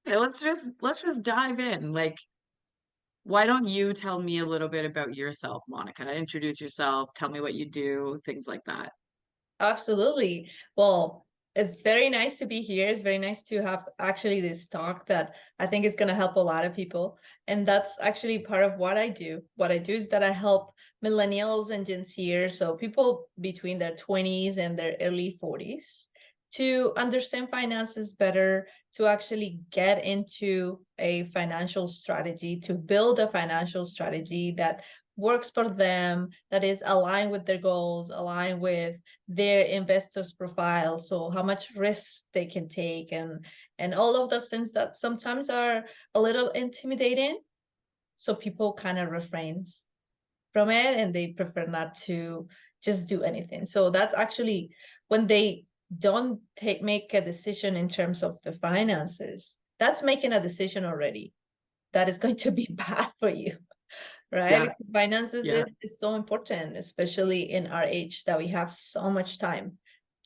Okay, let's just dive in. Like, why don't you tell me a little bit about yourself, Monica? Introduce yourself, tell me what you do, things like that. Absolutely. Well, it's very nice to be here. It's very nice to have actually this talk that I think is going to help a lot of people. And that's actually part of what I do. What I do is that I help millennials and Gen Zers, so people between their 20s and their early 40s, to understand finances better, to actually get into a financial strategy, to build a financial strategy that works for them, that is aligned with their goals, aligned with their investors profile, so how much risk they can take, and all of those things that sometimes are a little intimidating, so people kind of refrain from it and they prefer not to just do anything. So that's actually when they don't make a decision in terms of the finances, that's making a decision already that is going to be bad for you, right? Yeah, Because finances yeah, is so important, especially in our age that we have so much time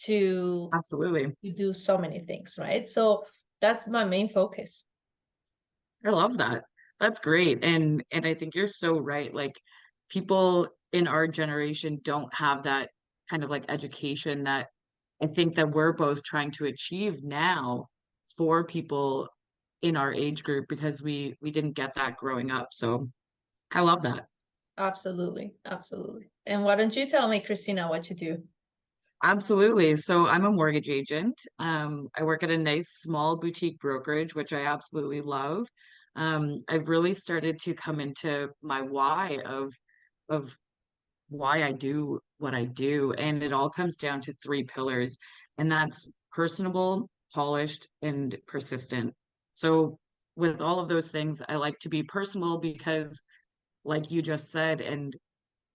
to absolutely. to do so many things, right? So that's my main focus. I love that. That's great. And I think you're so right. Like people in our generation don't have that kind of like education that I think that we're both trying to achieve now for people in our age group because we didn't get that growing up. So I love that. Absolutely, absolutely. And why don't you tell me, Christina, what you do? Absolutely. So I'm a mortgage agent. I work at a nice small boutique brokerage, which I absolutely love. I've really started to come into my why of why I do what I do, and it all comes down to three pillars, and that's personable, polished, and persistent. So with all of those things, I like to be personal because, like you just said, and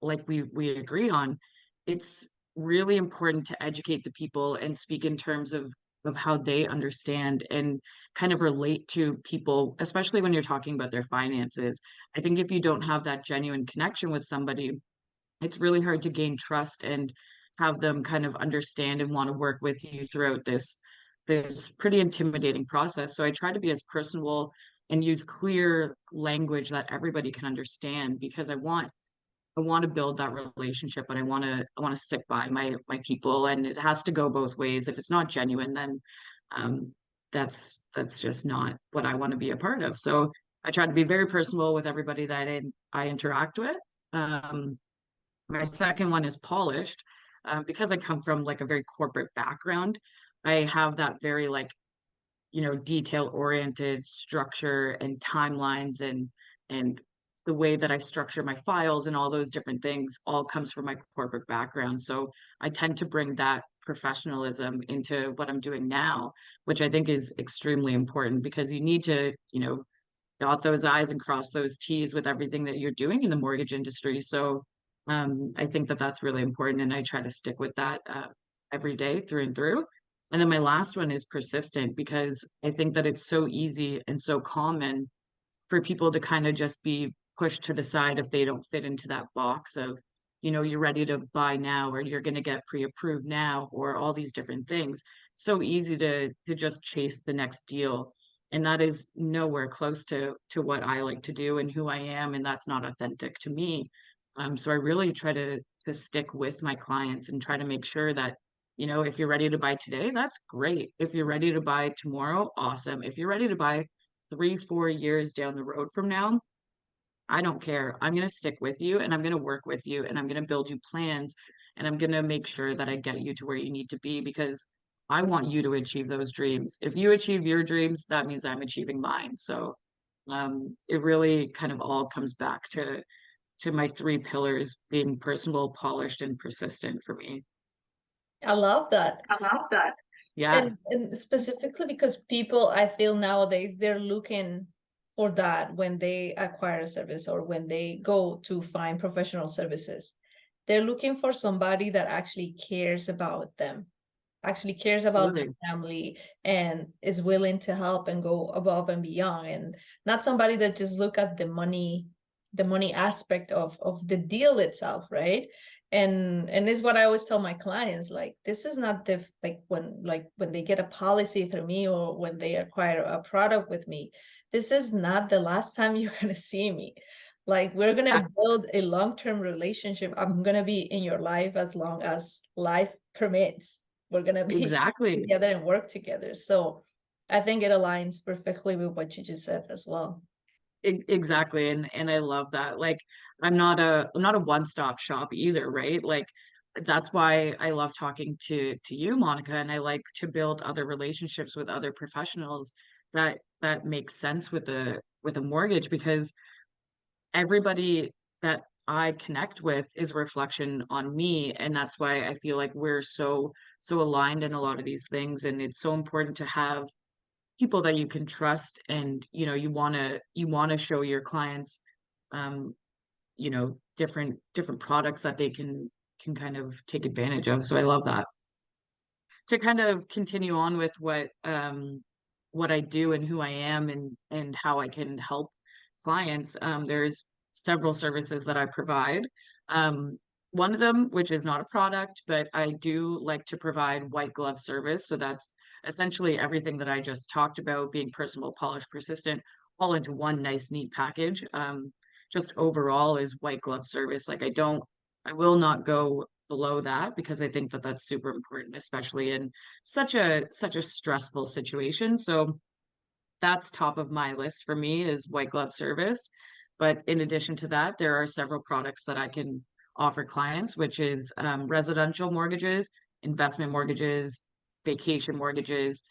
like we agreed on, it's really important to educate the people and speak in terms of how they understand and kind of relate to people, especially when you're talking about their finances. I think if you don't have that genuine connection with somebody, it's really hard to gain trust and have them kind of understand and want to work with you throughout this pretty intimidating process. So I try to be as personable and use clear language that everybody can understand because I want to build that relationship, but I want to stick by my people, and it has to go both ways. If it's not genuine, then um, that's just not what I want to be a part of. So I try to be very personal with everybody that I interact with. Um, my second one is polished, because I come from like a very corporate background. I have that very like detail oriented structure and timelines and the way that I structure my files and all those different things all comes from my corporate background. So I tend to bring that professionalism into what I'm doing now, which I think is extremely important because you need to, dot those I's and cross those T's with everything that you're doing in the mortgage industry. So I think that that's really important, and I try to stick with that every day through and through. And then my last one is persistent because I think that it's so easy and so common for people to kind of just be pushed to the side if they don't fit into that box of, you're ready to buy now or you're going to get pre-approved now or all these different things. So easy to just chase the next deal. And that is nowhere close to what I like to do and who I am, and that's not authentic to me. So I really try to stick with my clients and try to make sure that, if you're ready to buy today, that's great. If you're ready to buy tomorrow, awesome. If you're ready to buy 3, 4 years down the road from now, I don't care. I'm going to stick with you and I'm going to work with you and I'm going to build you plans and I'm going to make sure that I get you to where you need to be because I want you to achieve those dreams. If you achieve your dreams, that means I'm achieving mine. So it really kind of all comes back to my three pillars being personable, polished, and persistent for me. I love that. I love that. Yeah, And specifically because people, I feel nowadays, they're looking for that when they acquire a service or when they go to find professional services. They're looking for somebody that actually cares about them, actually cares about absolutely. their family, and is willing to help and go above and beyond, and not somebody that just look at the money aspect of the deal itself, right? And this is what I always tell my clients, like, this is not the, like when they get a policy through me or when they acquire a product with me, this is not the last time you're going to see me. Like, we're going Yeah, to build a long-term relationship. I'm going to be in your life as long as life permits. We're going to be exactly. together and work together. So I think it aligns perfectly with what you just said as well. Exactly. And I love that. Like I'm not a one-stop shop either, right? Like that's why I love talking to you, Monica, and I like to build other relationships with other professionals that make sense with a mortgage because everybody that I connect with is a reflection on me. And that's why I feel like we're so aligned in a lot of these things. And it's so important to have people that you can trust and you want to show your clients um different products that they can kind of take advantage of, so I love that. To kind of continue on with what I do and who I am and how I can help clients, there's several services that I provide. One of them, which is not a product, but I do like to provide white glove service. So that's essentially everything that I just talked about, being personal, polished, persistent, all into one nice, neat package. Just overall is white glove service. Like I will not go below that because I think that that's super important, especially in such a stressful situation. So that's top of my list for me is white glove service. But in addition to that, there are several products that I can offer clients, which is residential mortgages, investment mortgages, vacation mortgages.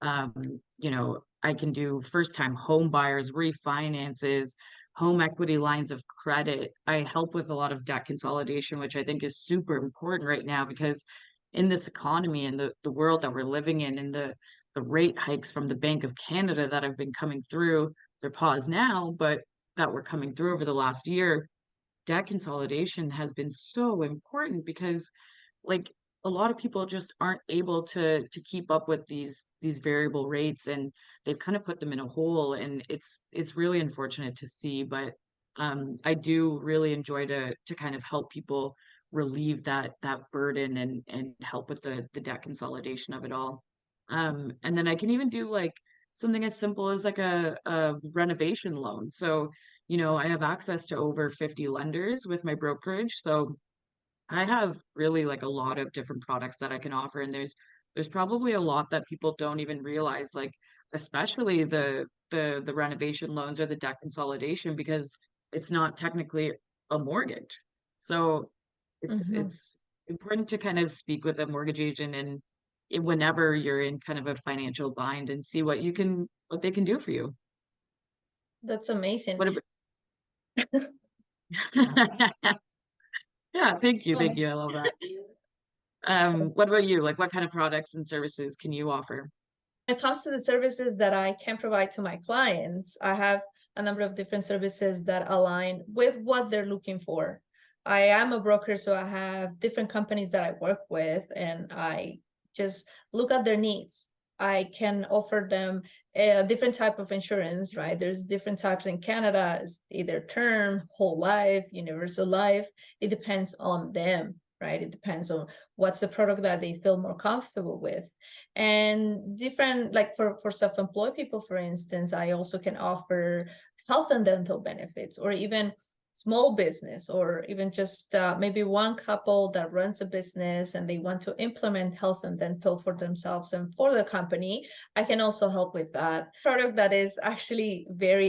I can do first time home buyers, refinances, home equity lines of credit. I help with a lot of debt consolidation, which I think is super important right now because in this economy and the world that we're living in and the rate hikes from the Bank of Canada that have been coming through, they're paused now, but that were coming through over the last year, debt consolidation has been so important because like a lot of people just aren't able to keep up with these variable rates and they've kind of put them in a hole and it's really unfortunate to see, but I do really enjoy to kind of help people relieve that burden and help with the debt consolidation of it all. And then I can even do like something as simple as like a renovation loan. So, I have access to over 50 lenders with my brokerage. So I have really like a lot of different products that I can offer, and there's probably a lot that people don't even realize, like especially the renovation loans or the debt consolidation, because it's not technically a mortgage. So Mhm. it's important to kind of speak with a mortgage agent and whenever you're in kind of a financial bind and see what they can do for you. That's amazing. What about Yeah, thank Um, you. I love that. What about you? Like what kind of products and services can you offer? When it comes to the services that I can provide to my clients, I have a number of different services that align with what they're looking for. I am a broker, so I have different companies that I work with, and I just look at their needs. I can offer them a different type of insurance, right? There's different types in Canada, it's either term, whole life, universal life. It depends on them, right? It depends on what's the product that they feel more comfortable with. And different, like for self-employed people, for instance, I also can offer health and dental benefits, or even small business, or even just maybe one couple that runs a business and they want to implement health and dental for themselves and for the company. I can also help with that. Product that is actually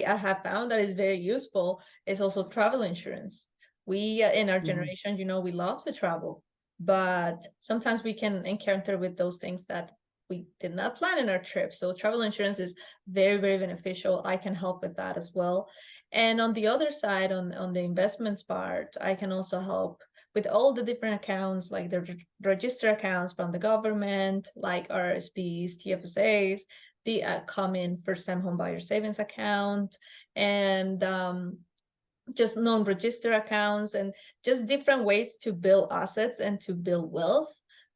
I have found that is very useful is also travel insurance. We in our Mhm. generation, we love to travel, but sometimes we can encounter with those things that we did not plan in our trip. So travel insurance is very, very beneficial. I can help with that as well. And on the other side, on the investments part, I can also help with all the different accounts, like the register accounts from the government, like RSPs, TFSAs, the common first-time home buyer savings account, and just non-register accounts, and just different ways to build assets and to build wealth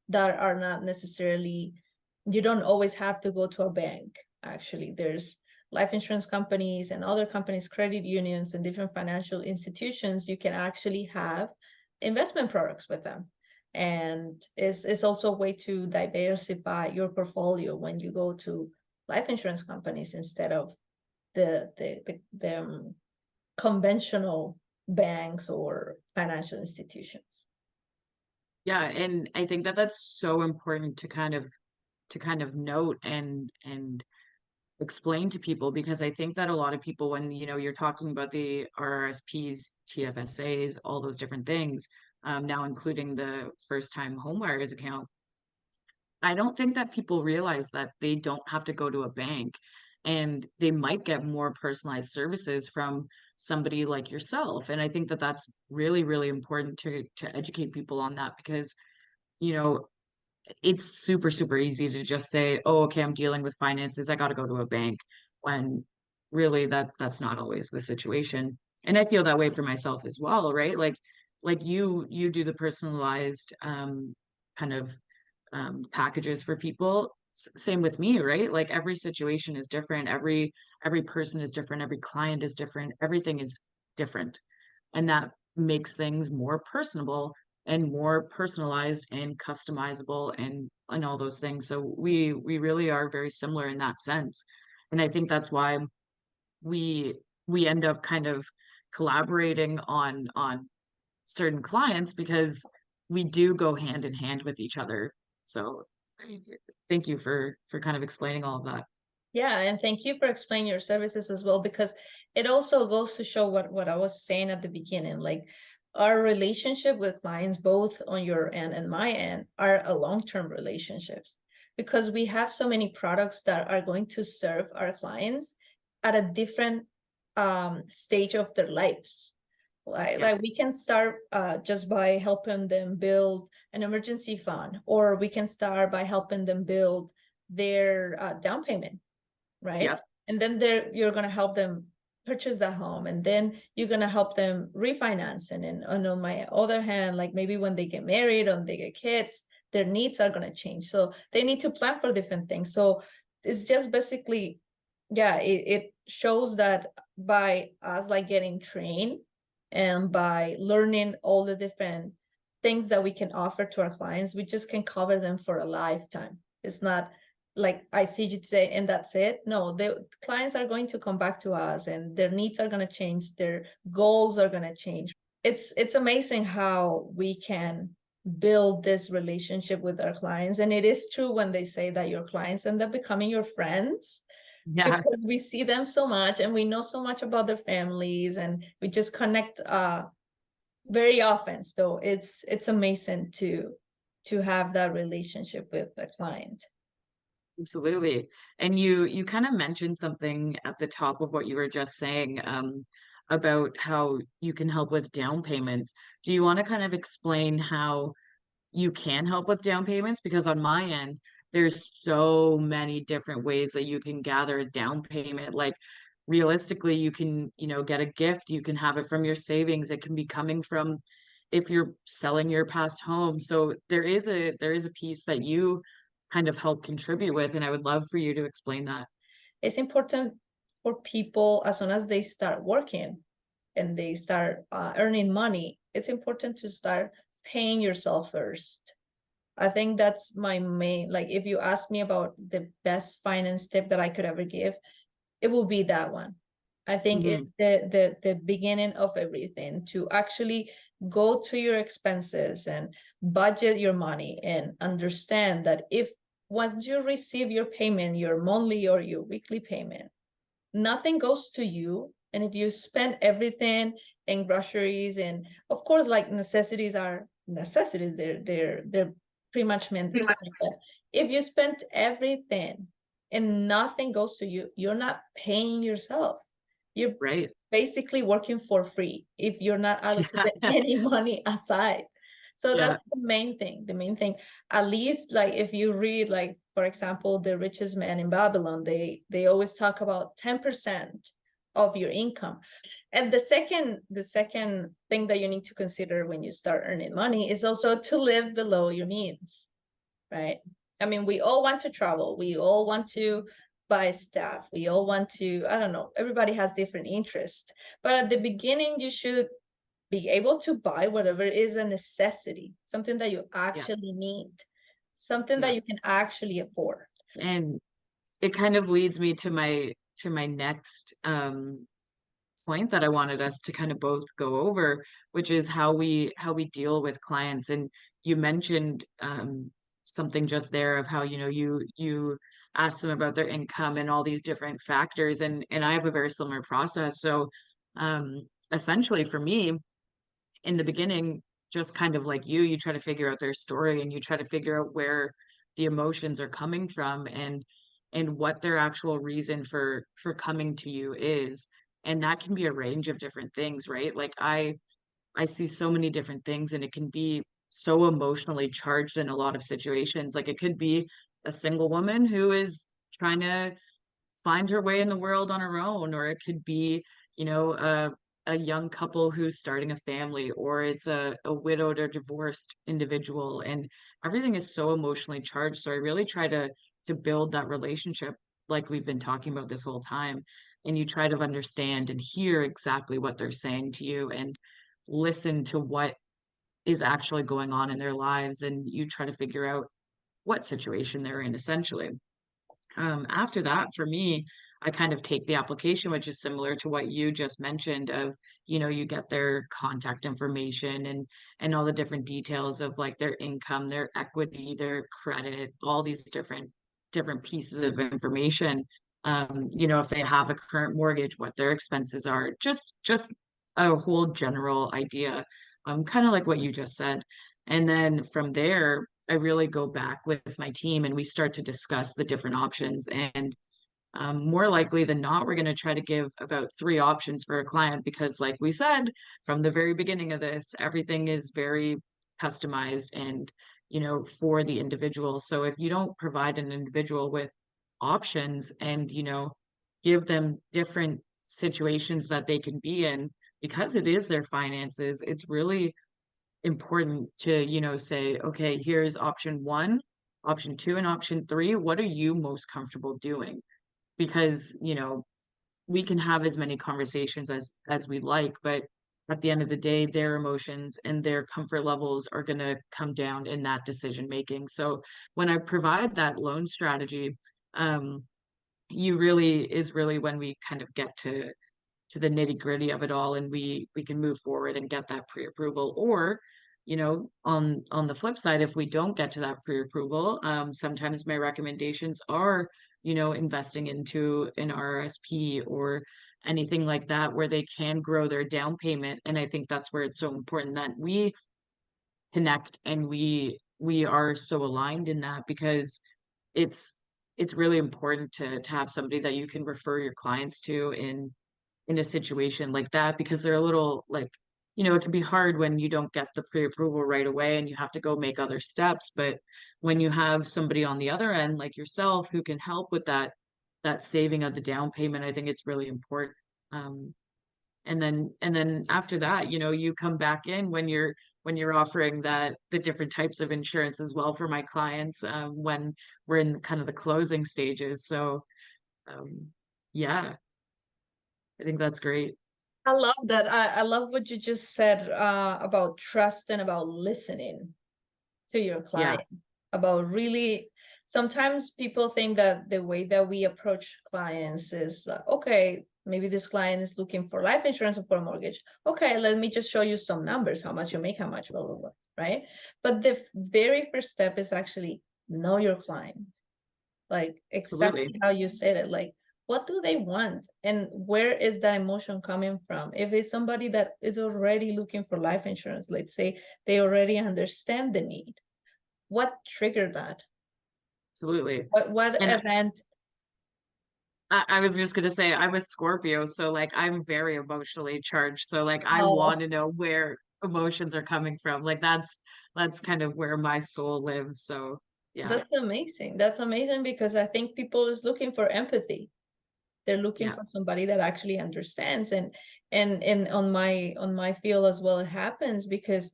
that are not necessarily, you don't always have to go to a bank. Actually, there's life insurance companies and other companies, credit unions, and different financial institutions you can actually have investment products with them. And it's also a way to diversify your portfolio when you go to life insurance companies instead of the conventional banks or financial institutions. Yeah, and I think that that's so important to kind of note and explain to people, because I think that a lot of people, when you're talking about the RRSPs, TFSAs, all those different things, now including the first time homebuyers account, I don't think that people realize that they don't have to go to a bank, and they might get more personalized services from somebody like yourself. And I think that that's really, really important to educate people on that, because you know it's super, super easy to just say, oh, okay, I'm dealing with finances, I got to go to a bank, when really that's not always the situation. And I feel that way for myself as well, right? Like you do the personalized kind of packages for people. Same with me, right? Like every situation is different, every person is different, every client is different, everything is different, and that makes things more personable and more personalized and customizable and all those things. So we really are very similar in that sense. And I think that's why we we end up kind of collaborating on certain clients, because we do go hand in hand with each other. So thank you for kind of explaining all of that. Yeah, and thank you for explaining your services as well, because it also goes to show what I was saying at the beginning. Like our relationship with clients, both on your end and my end, are a long-term relationships, because we have so many products that are going to serve our clients at a different stage of their lives. Yeah. Like we can start just by helping them build an emergency fund, or we can start by helping them build their down payment, right? Yeah. And then you're going to help them purchase that home, and then you're going to help them refinance. And on my other hand, like maybe when they get married or they get kids, their needs are going to change, so they need to plan for different things. So it's just basically, yeah, it shows that by us like getting trained and by learning all the different things that we can offer to our clients, we just can cover them for a lifetime. It's not like I see you today and that's it. No, the clients are going to come back to us, and their needs are going to change, their goals are going to change. It's amazing how we can build this relationship with our clients. And it is true when they say that your clients end up becoming your friends, Yeah. because we see them so much and we know so much about their families, and we just connect very often. So it's amazing to have that relationship with the client. Absolutely. And you kind of mentioned something at the top of what you were just saying, about how you can help with down payments. Do you want to kind of explain how you can help with down payments? Because on my end, there's so many different ways that you can gather a down payment. Like realistically, you can, get a gift, you can have it from your savings, it can be coming from if you're selling your past home. So there is a piece that you kind of help contribute with, and I would love for you to explain that. It's important for people, as soon as they start working and they start earning money, it's important to start paying yourself first. I think that's my main, like if you ask me about the best finance tip that I could ever give, it will be that one. I think Hmm. it's the beginning of everything, to actually go to your expenses and budget your money, and understand that if once you receive your payment, your monthly or your weekly payment, nothing goes to you. And if you spend everything in groceries, and of course like necessities are necessities, they're pretty much Pretty much. mandatory, but if you spend everything and nothing goes to you, you're not paying yourself. You're Right. basically working for free if you're not allocated Yeah. any money aside. So Yeah. that's the main thing. At least like if you read, like for example, The Richest Man in Babylon, they always talk about 10% of your income. And the second thing that you need to consider when you start earning money is also to live below your means, right? I mean, we all want to travel, we all want to buy stuff, we all want to, I don't know, everybody has different interests. But at the beginning, you should be able to buy whatever is a necessity, something that you Yeah. actually need, something that Yeah. you can actually afford. And it kind of leads me to my next point that I wanted us to kind of both go over, which is how we deal with clients. And you mentioned something just there of how, you know, you ask them about their income and all these different factors. And I have a very similar process. So essentially for me, in the beginning, just kind of like you try to figure out their story and you try to figure out where the emotions are coming from and what their actual reason for coming to you is. And that can be a range of different things, right? Like I see so many different things and it can be so emotionally charged in a lot of situations. Like it could be a single woman who is trying to find her way in the world on her own, or it could be, you know, a young couple who's starting a family, or it's a widowed or divorced individual, and everything is so emotionally charged. So I really try to build that relationship like we've been talking about this whole time, and you try to understand and hear exactly what they're saying to you and listen to what is actually going on in their lives, and you try to figure out what situation they're in essentially. After that, for me, I kind of take the application, which is similar to what you just mentioned of, you know, you get their contact information and all the different details of like their income, their equity, their credit, all these different pieces of information. You know, if they have a current mortgage, what their expenses are, just a whole general idea, kind of like what you just said. And then from there, I really go back with my team and we start to discuss the different options. And more likely than not, we're going to try to give about three options for a client because, like we said from the very beginning of this, everything is very customized and, you know, for the individual. So if you don't provide an individual with options and, you know, give them different situations that they can be in, because it is their finances, it's really important to, you know, say, okay, here's option one, option two, and option three. What are you most comfortable doing? Because, you know, we can have as many conversations as we like, but at the end of the day, their emotions and their comfort levels are going to come down in that decision making. So when I provide that loan strategy, um, you really is really when we kind of get to the nitty gritty of it all and we can move forward and get that pre-approval. Or, you know, on the flip side, if we don't get to that pre-approval, sometimes my recommendations are, you know, investing into an RSP or anything like that where they can grow their down payment. And I think that's where it's so important that we connect and we are so aligned in that because it's it's really important to have somebody that you can refer your clients to in a situation like that because they're a little like, you know, it can be hard when you don't get the pre-approval right away and you have to go make other steps. But when you have somebody on the other end, like yourself, who can help with that saving of the down payment, I think it's really important. Um, and then after that, you know, you come back in when you're offering that the different types of insurance as well for my clients when we're in kind of the closing stages. So um, yeah, I think that's great. I love that. I love what you just said about trust and about listening to your Yeah, client, about really, sometimes people think that the way that we approach clients is okay, maybe this client is looking for life insurance or for a mortgage. Okay, let me just show you some numbers, how much you make, how much, blah, blah, blah, right? But the very first step is actually know your client, like absolutely. exactly how you said it, like what do they want and where is that emotion coming from? If it's somebody that is already looking for life insurance, let's say they already understand the need, what triggered that? Absolutely. What And event? I was just gonna say I'm a Scorpio, so like I'm very emotionally charged. So like I want Oh, to know where emotions are coming from. Like that's kind of where my soul lives. So yeah, that's amazing. That's amazing because I think people is looking for empathy. They're looking yeah, for somebody that actually understands. And on my field as well, it happens because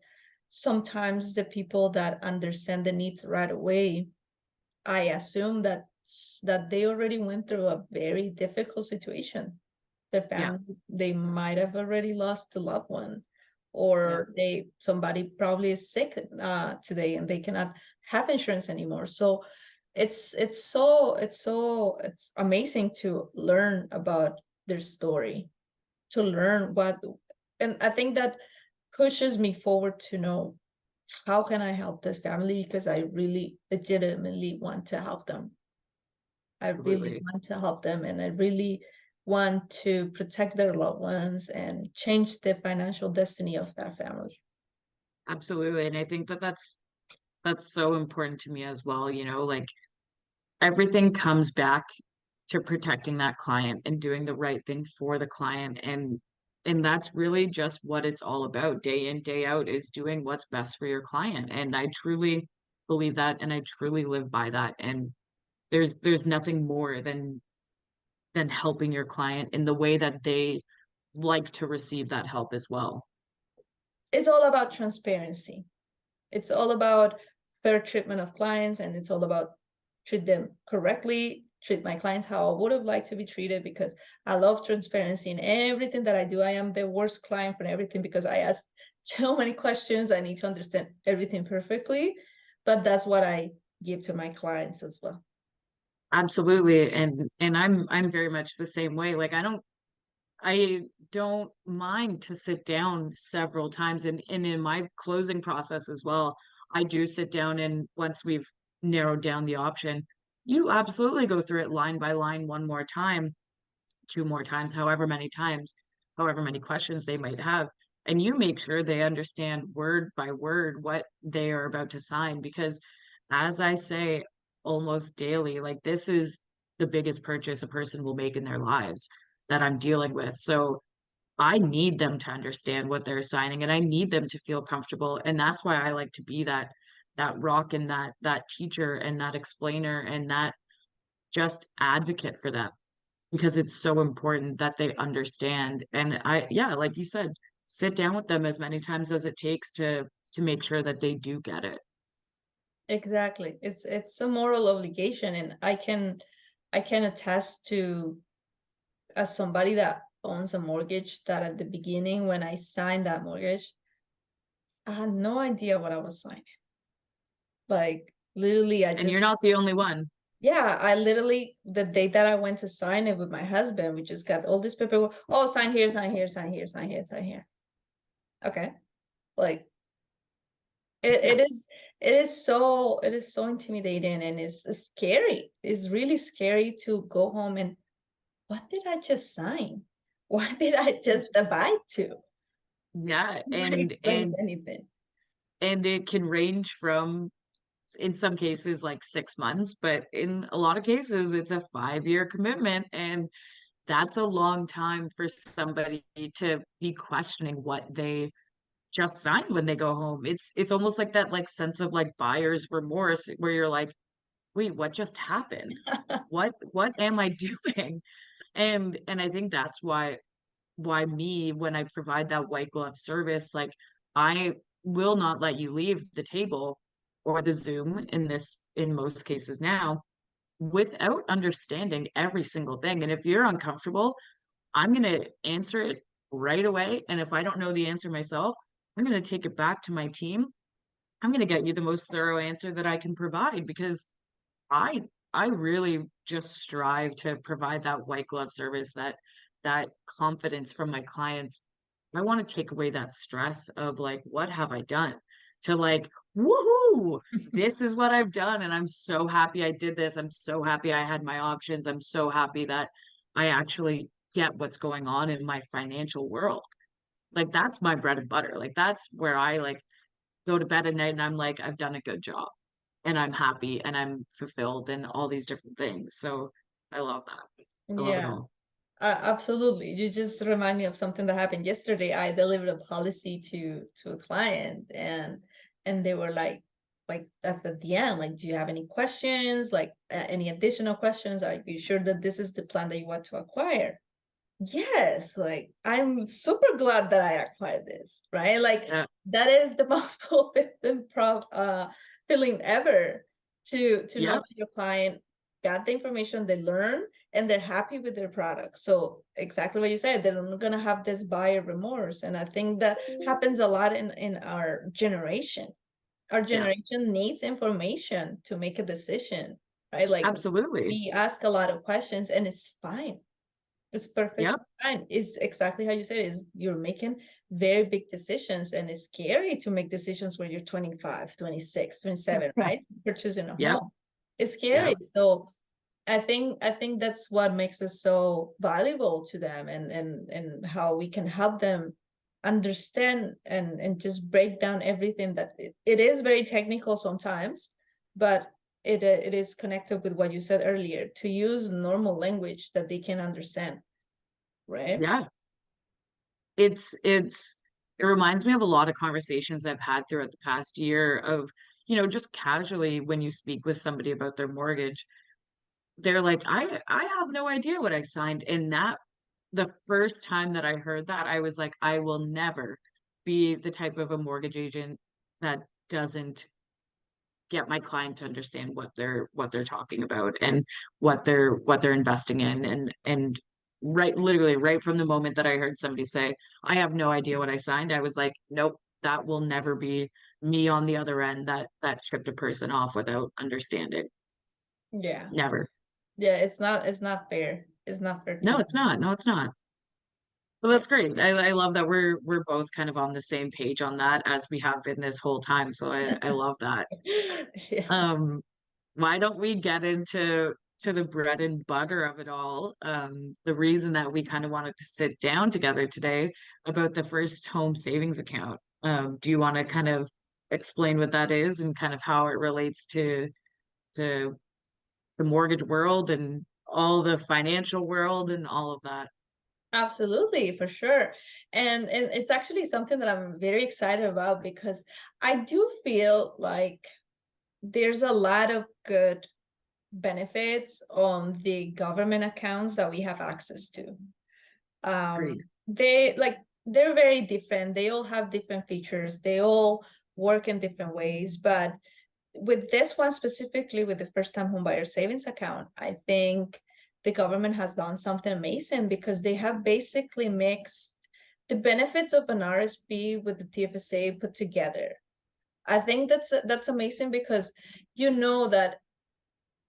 sometimes the people that understand the needs right away, I assume that they already went through a very difficult situation. Their yeah, family, they might have already lost a loved one, Yeah, or somebody probably is sick today and they cannot have insurance anymore. So it's amazing to learn about their story, to learn and I think that pushes me forward to know how can I help this family, because I really legitimately want to help them. I really absolutely. want to help them, and I really want to protect their loved ones and change the financial destiny of that family. Absolutely. And I think that that's so important to me as well, like everything comes back to protecting that client and doing the right thing for the client, and that's really just what it's all about day in day out, is doing what's best for your client. And I truly believe that, and I truly live by that. And there's nothing more than helping your client in the way that they like to receive that help as well. It's all about transparency. It's all about fair treatment of clients, and it's all about treat them correctly, treat my clients how I would have liked to be treated, because I love transparency in everything that I do. I am the worst client for everything because I ask so many questions. I need to understand everything perfectly, but that's what I give to my clients as well. Absolutely. And I'm very much the same way. Like I don't mind to sit down several times, and in my closing process as well, I do sit down, and once we've narrowed down the option, you absolutely go through it line by line one more time, two more times, however many times, however many questions they might have. And you make sure they understand word by word what they are about to sign. Because as I say almost daily, like this is the biggest purchase a person will make in their lives that I'm dealing with. So I need them to understand what they're signing, and I need them to feel comfortable. And that's why I like to be that rock, and that teacher, and that explainer, and that just advocate for them, because it's so important that they understand. And yeah, like you said, sit down with them as many times as it takes to make sure that they do get it. Exactly. It's a moral obligation, and I can attest to, as somebody that owns a mortgage, that at the beginning when I signed that mortgage, I had no idea what I was signing. Like literally, I And just, you're not the only one. yeah, I literally, the day that I went to sign it with my husband, we just got all this paperwork. Oh, sign here, sign here, sign here, sign here, sign here. Okay. Like Yeah. it is so intimidating, and it's scary. It's really scary to go home and what did I just sign? What did I just abide to? Yeah, Nobody and explains and anything. and it can range from, in some cases, like 6 months, but in a lot of cases it's a 5-year commitment, and that's a long time for somebody to be questioning what they just signed when they go home. It's almost like that, like sense of like buyer's remorse, where you're like, wait, what just happened? What am I doing? And I think that's why me, when I provide that white glove service, like I will not let you leave the table or the Zoom, in most cases now, without understanding every single thing. And if you're uncomfortable, I'm going to answer it right away. And if I don't know the answer myself, I'm going to take it back to my team. I'm going to get you the most thorough answer that I can provide, because I I really just strive to provide that white glove service, that confidence from my clients. I want to take away that stress of like, what have I done? To like, woohoo, this is what I've done. And I'm so happy I did this. I'm so happy I had my options. I'm so happy that I actually get what's going on in my financial world. Like that's my bread and butter. Like that's where I like go to bed at night and I'm like, I've done a good job, and I'm happy, and I'm fulfilled, and all these different things. So I love that. I love it Yeah, all. absolutely. You just remind me of something that happened yesterday. I delivered a policy to a client, and they were like at the end, like, do you have any questions? Like any additional questions? Are you sure that this is the plan that you want to acquire? Yes, like I'm super glad that I acquired this, right? Like Yeah, that is the most fulfilling feeling ever, to know yeah, that your client got the information they learned, and they're happy with their product. So exactly what you said, they're not going to have this buyer remorse. And I think that happens a lot in our generation. Our Yeah, generation needs information to make a decision, right? Like absolutely. we ask a lot of questions and it's fine. It's perfectly Yep. fine. It's exactly how you said, is you're making very big decisions, and it's scary to make decisions when you're 25, 26, 27, right? Purchasing a Yep. home. It's scary. Yep. So I think that's what makes us so valuable to them, and how we can help them understand and just break down everything that it is very technical sometimes, but it is connected with what you said earlier, to use normal language that they can understand, right? Yeah. It's it reminds me of a lot of conversations I've had throughout the past year of, just casually when you speak with somebody about their mortgage, they're like, I have no idea what I signed. And that the first time that I heard that, I was like, I will never be the type of a mortgage agent that doesn't get my client to understand what they're talking about and what they're investing in. And right, literally right from the moment that I heard somebody say, I have no idea what I signed, I was like, nope, that will never be me on the other end that shipped a person off without understanding. Yeah. Never. Yeah, it's not fair. It's not fair to No, them. it's not. No, it's not. Well, Yeah. that's great. I love that we're both kind of on the same page on that as we have been this whole time. So I love that. Yeah. Um, why don't we get into the bread and butter of it all? The reason that we kind of wanted to sit down together today about the first home savings account. Do you want to kind of explain what that is and kind of how it relates to the mortgage world and all the financial world and all of that? Absolutely, for sure. And it's actually something that I'm very excited about, because I do feel like there's a lot of good benefits on the government accounts that we have access to. Agreed. They're very different. They all have different features. They all work in different ways. But with this one specifically, with the first time homebuyer savings account, I think the government has done something amazing, because they have basically mixed the benefits of an RSP with the TFSA put together. I think that's amazing, because you know that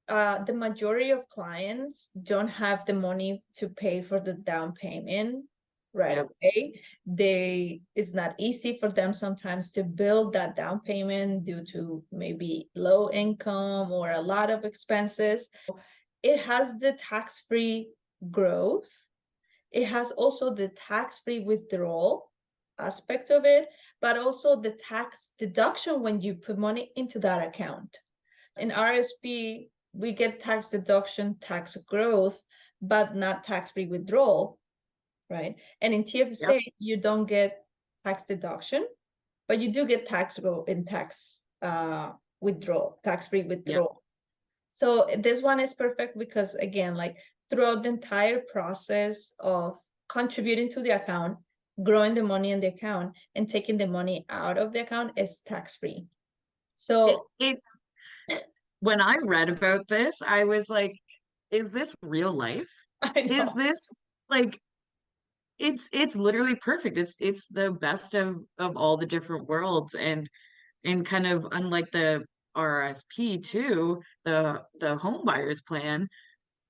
the majority of clients don't have the money to pay for the down payment right Yep. away. It's not easy for them sometimes to build that down payment due to maybe low income or a lot of expenses. It has the tax-free growth. It has also the tax-free withdrawal aspect of it, but also the tax deduction when you put money into that account. In RSP, we get tax deduction, tax growth, but not tax-free withdrawal, right? And in Yep. TFSA, you don't get tax deduction, but you do get tax growth in tax withdrawal, tax-free Yep. withdrawal. So this one is perfect because, again, like throughout the entire process of contributing to the account, growing the money in the account, and taking the money out of the account is tax-free. It, So it when I read about this, I was like, is this real life? I Is know. this like it's literally perfect. It's the best of all the different worlds and kind of unlike the RSP too, the home buyers plan,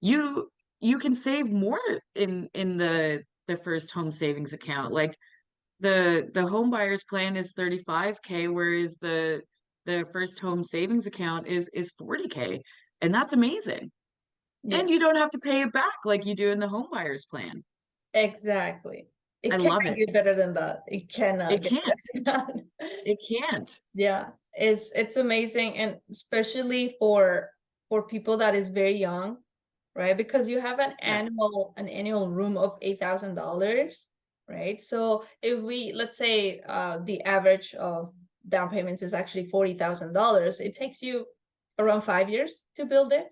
you you can save more in the first home savings account. Like the home buyers plan is 35K, whereas the first home savings account is 40K. And that's amazing. Yeah. And you don't have to pay it back like you do in the home buyers plan. Exactly. I It love cannot it. get better than that. It cannot It get can't. better than that. It can't. Yeah, it's amazing, and especially for people that is very young, right? Because you have Yeah. an annual room of $8,000, right? So if we, let's say the average of down payments is actually $40,000, it takes you around 5 years to build it,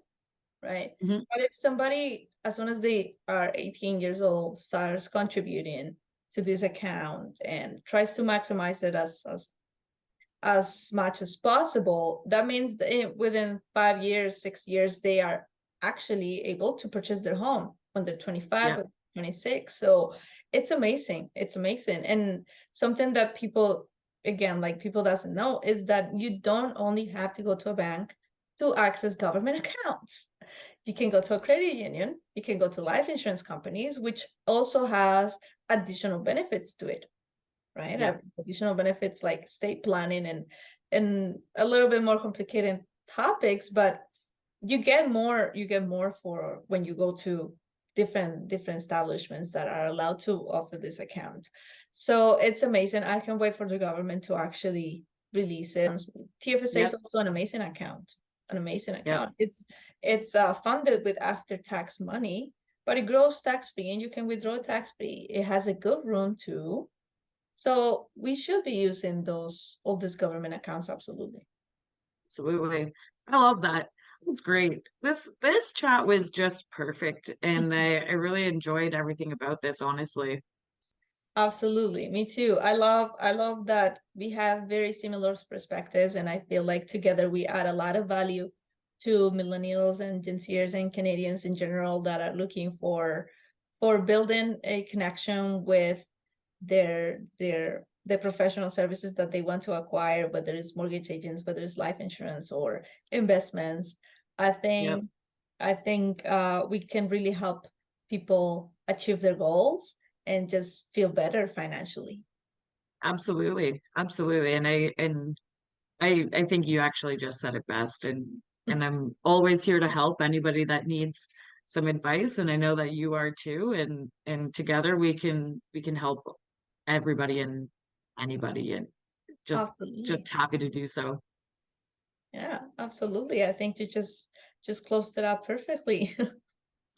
right? Mhm. But if somebody, as soon as they are 18 years old, starts contributing to this account and tries to maximize it as much as possible, that means that within 5 years, 6 years, they are actually able to purchase their home when they're 25 Yeah. or 26. So it's amazing. It's amazing. And something that people, again, like people doesn't know is that you don't only have to go to a bank to access government accounts. You can go to a credit union, you can go to life insurance companies, which also has additional benefits to it, right? Yeah. Additional benefits like estate planning and a little bit more complicated topics, but you get more for when you go to different establishments that are allowed to offer this account. So it's amazing. I can't wait for the government to actually release it. TFSA is Yep. also an amazing account, an amazing Yep. account. It's funded with after tax money, but it grows tax free and you can withdraw tax free. It has a good room too. So we should be using those all these government accounts, absolutely. Absolutely. I love that. It's great. This chat was just perfect, and I really enjoyed everything about this, honestly. Absolutely. Me too. I love that we have very similar perspectives and I feel like together we add a lot of value to millennials and Gen Zers and Canadians in general that are looking for building a connection with their professional services that they want to acquire, whether it's mortgage agents, whether it's life insurance or investments. I Yep. think we can really help people achieve their goals and just feel better financially. Absolutely. Absolutely. And I think you actually just said it best, and I'm always here to help anybody that needs some advice, and I know that you are too, and together we can help everybody and anybody, and just Absolutely. happy to do so. Yeah, absolutely. I think you just closed it out perfectly.